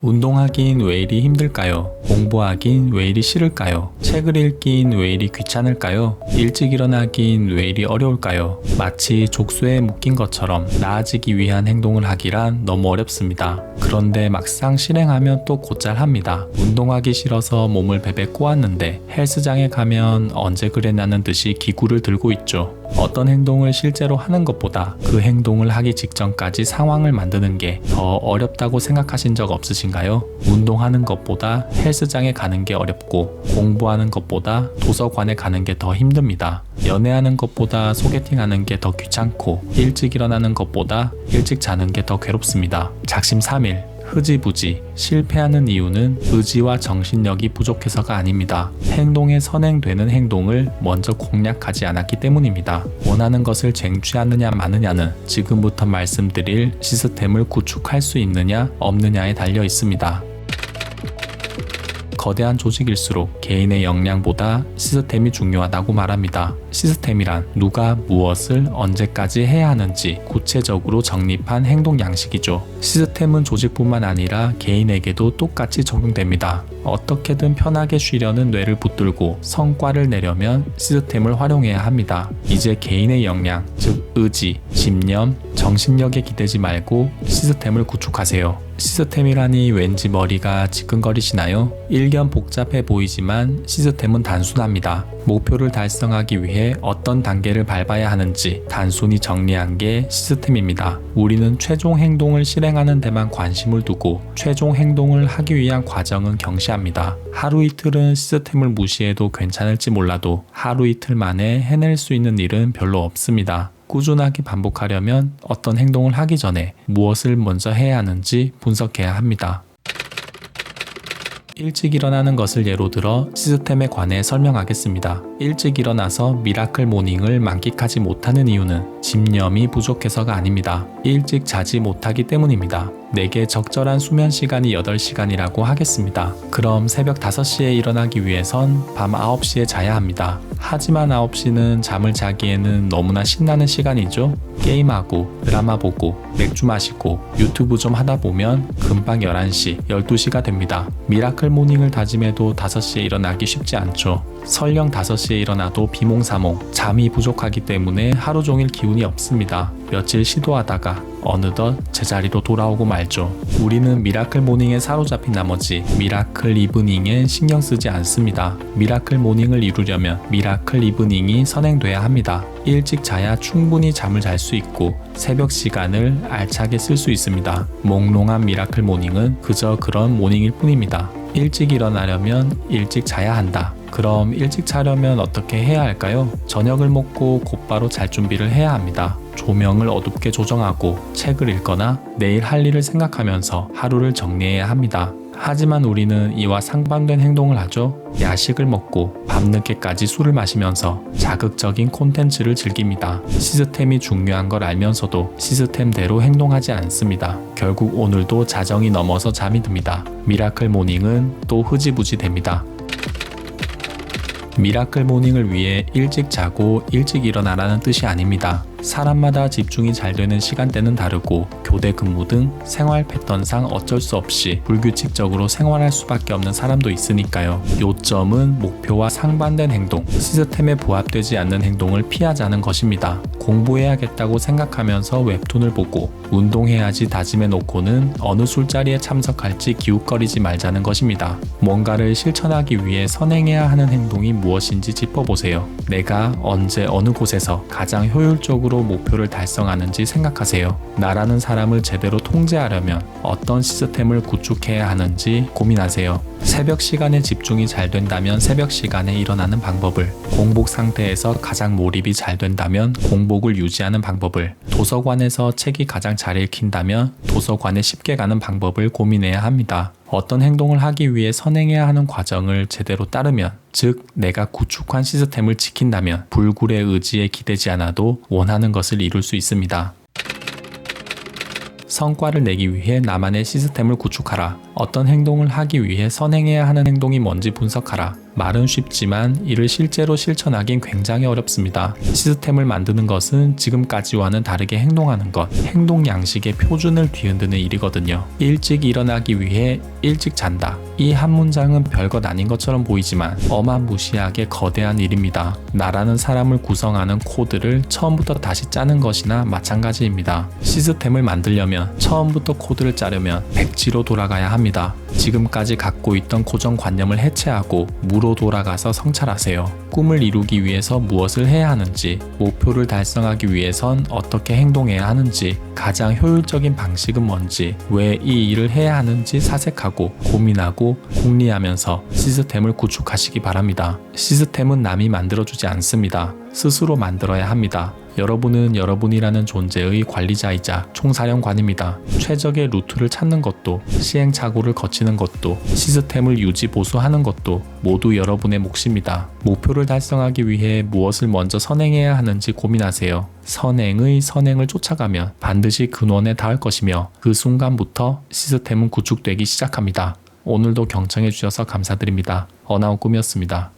운동하긴 왜 이리 힘들까요? 공부하긴 왜 이리 싫을까요? 책을 읽긴 왜 이리 귀찮을까요? 일찍 일어나긴 왜 이리 어려울까요? 마치 족쇄에 묶인 것처럼 나아지기 위한 행동을 하기란 너무 어렵습니다. 그런데 막상 실행하면 또 곧잘 합니다. 운동하기 싫어서 몸을 베베 꼬았는데 헬스장에 가면 언제 그랬냐는 듯이 기구를 들고 있죠. 어떤 행동을 실제로 하는 것보다 그 행동을 하기 직전까지 상황을 만드는 게 더 어렵다고 생각하신 적 없으신가요? 운동하는 것보다 헬스장에 가는 게 어렵고 공부하는 것보다 도서관에 가는 게 더 힘듭니다. 연애하는 것보다 소개팅하는 게 더 귀찮고 일찍 일어나는 것보다 일찍 자는 게 더 괴롭습니다. 작심삼일 흐지부지 실패하는 이유는 의지와 정신력이 부족해서가 아닙니다. 행동에 선행되는 행동을 먼저 공략하지 않았기 때문입니다. 원하는 것을 쟁취하느냐 마느냐는 지금부터 말씀드릴 시스템을 구축할 수 있느냐 없느냐에 달려 있습니다. 거대한 조직일수록 개인의 역량보다 시스템이 중요하다고 말합니다. 시스템이란 누가 무엇을 언제까지 해야 하는지 구체적으로 정립한 행동 양식이죠. 시스템은 조직뿐만 아니라 개인에게도 똑같이 적용됩니다. 어떻게든 편하게 쉬려는 뇌를 붙들고 성과를 내려면 시스템을 활용해야 합니다. 이제 개인의 역량, 즉 의지, 집념, 정신력에 기대지 말고 시스템을 구축하세요. 시스템이라니 왠지 머리가 지끈거리시나요? 일견 복잡해 보이지만 시스템은 단순합니다. 목표를 달성하기 위해 어떤 단계를 밟아야 하는지 단순히 정리한 게 시스템입니다. 우리는 최종 행동을 실행하는 데만 관심을 두고 최종 행동을 하기 위한 과정은 경시합니다. 하루 이틀은 시스템을 무시해도 괜찮을지 몰라도 하루 이틀 만에 해낼 수 있는 일은 별로 없습니다. 꾸준하게 반복하려면 어떤 행동을 하기 전에 무엇을 먼저 해야 하는지 분석해야 합니다. 일찍 일어나는 것을 예로 들어 시스템에 관해 설명하겠습니다. 일찍 일어나서 미라클 모닝을 만끽하지 못하는 이유는 집념이 부족해서가 아닙니다. 일찍 자지 못하기 때문입니다. 내게 적절한 수면 시간이 8시간이라고 하겠습니다. 그럼 새벽 5시에 일어나기 위해선 밤 9시에 자야 합니다. 하지만 9시는 잠을 자기에는 너무나 신나는 시간이죠. 게임하고 드라마 보고 맥주 마시고 유튜브 좀 하다 보면 금방 11시, 12시가 됩니다. 미라클 모닝을 다짐해도 5시에 일어나기 쉽지 않죠. 설령 5시에 일어나도 비몽사몽, 잠이 부족하기 때문에 하루 종일 기운이 없습니다. 며칠 시도하다가 어느덧 제자리로 돌아오고 말죠. 우리는 미라클 모닝에 사로잡힌 나머지 미라클 이브닝에 신경 쓰지 않습니다. 미라클 모닝을 이루려면 미라클 이브닝이 선행돼야 합니다. 일찍 자야 충분히 잠을 잘 수 있고 새벽 시간을 알차게 쓸 수 있습니다. 몽롱한 미라클 모닝은 그저 그런 모닝일 뿐입니다. 일찍 일어나려면 일찍 자야 한다. 그럼 일찍 자려면 어떻게 해야 할까요? 저녁을 먹고 곧바로 잘 준비를 해야 합니다. 조명을 어둡게 조정하고 책을 읽거나 내일 할 일을 생각하면서 하루를 정리해야 합니다. 하지만 우리는 이와 상반된 행동을 하죠. 야식을 먹고 밤늦게까지 술을 마시면서 자극적인 콘텐츠를 즐깁니다. 시스템이 중요한 걸 알면서도 시스템대로 행동하지 않습니다. 결국 오늘도 자정이 넘어서 잠이 듭니다. 미라클 모닝은 또 흐지부지 됩니다. 미라클 모닝을 위해 일찍 자고 일찍 일어나라는 뜻이 아닙니다. 사람마다 집중이 잘 되는 시간대는 다르고 교대 근무 등 생활 패턴상 어쩔 수 없이 불규칙적으로 생활할 수밖에 없는 사람도 있으니까요. 요점은 목표와 상반된 행동, 시스템에 부합되지 않는 행동을 피하자는 것입니다. 공부해야겠다고 생각하면서 웹툰을 보고 운동해야지 다짐해 놓고는 어느 술자리에 참석할지 기웃거리지 말자는 것입니다. 뭔가를 실천하기 위해 선행해야 하는 행동이 무엇인지 짚어보세요. 내가 언제 어느 곳에서 가장 효율적으로 목표를 달성하는지 생각하세요. 나라는 사람을 제대로 통제하려면 어떤 시스템을 구축해야 하는지 고민하세요. 새벽 시간에 집중이 잘 된다면 새벽 시간에 일어나는 방법을, 공복 상태에서 가장 몰입이 잘 된다면 공복을 유지하는 방법을, 도서관에서 책이 가장 잘 읽힌다면 도서관에 쉽게 가는 방법을 고민해야 합니다. 어떤 행동을 하기 위해 선행해야 하는 과정을 제대로 따르면, 즉 내가 구축한 시스템을 지킨다면 불굴의 의지에 기대지 않아도 원하는 것을 이룰 수 있습니다. 성과를 내기 위해 나만의 시스템을 구축하라. 어떤 행동을 하기 위해 선행해야 하는 행동이 뭔지 분석하라. 말은 쉽지만 이를 실제로 실천하긴 굉장히 어렵습니다. 시스템을 만드는 것은 지금까지와는 다르게 행동하는 것, 행동 양식의 표준을 뒤흔드는 일이거든요. 일찍 일어나기 위해 일찍 잔다. 이 한 문장은 별것 아닌 것처럼 보이지만 어마무시하게 거대한 일입니다. 나라는 사람을 구성하는 코드를 처음부터 다시 짜는 것이나 마찬가지입니다. 시스템을 만들려면 처음부터 코드를 짜려면 백지로 돌아가야 합니다. 지금까지 갖고 있던 고정관념을 해체하고 무로 돌아가서 성찰하세요. 꿈을 이루기 위해서 무엇을 해야 하는지, 목표를 달성하기 위해선 어떻게 행동해야 하는지, 가장 효율적인 방식은 뭔지, 왜 이 일을 해야 하는지 사색하고 고민하고 궁리하면서 시스템을 구축하시기 바랍니다. 시스템은 남이 만들어주지 않습니다. 스스로 만들어야 합니다. 여러분은 여러분이라는 존재의 관리자이자 총사령관입니다. 최적의 루트를 찾는 것도, 시행착오를 거치는 것도, 시스템을 유지 보수하는 것도 모두 여러분의 몫입니다. 목표를 달성하기 위해 무엇을 먼저 선행해야 하는지 고민하세요. 선행을 쫓아가면 반드시 근원에 닿을 것이며 그 순간부터 시스템은 구축되기 시작합니다. 오늘도 경청해 주셔서 감사드립니다. 어나운 꿈이었습니다.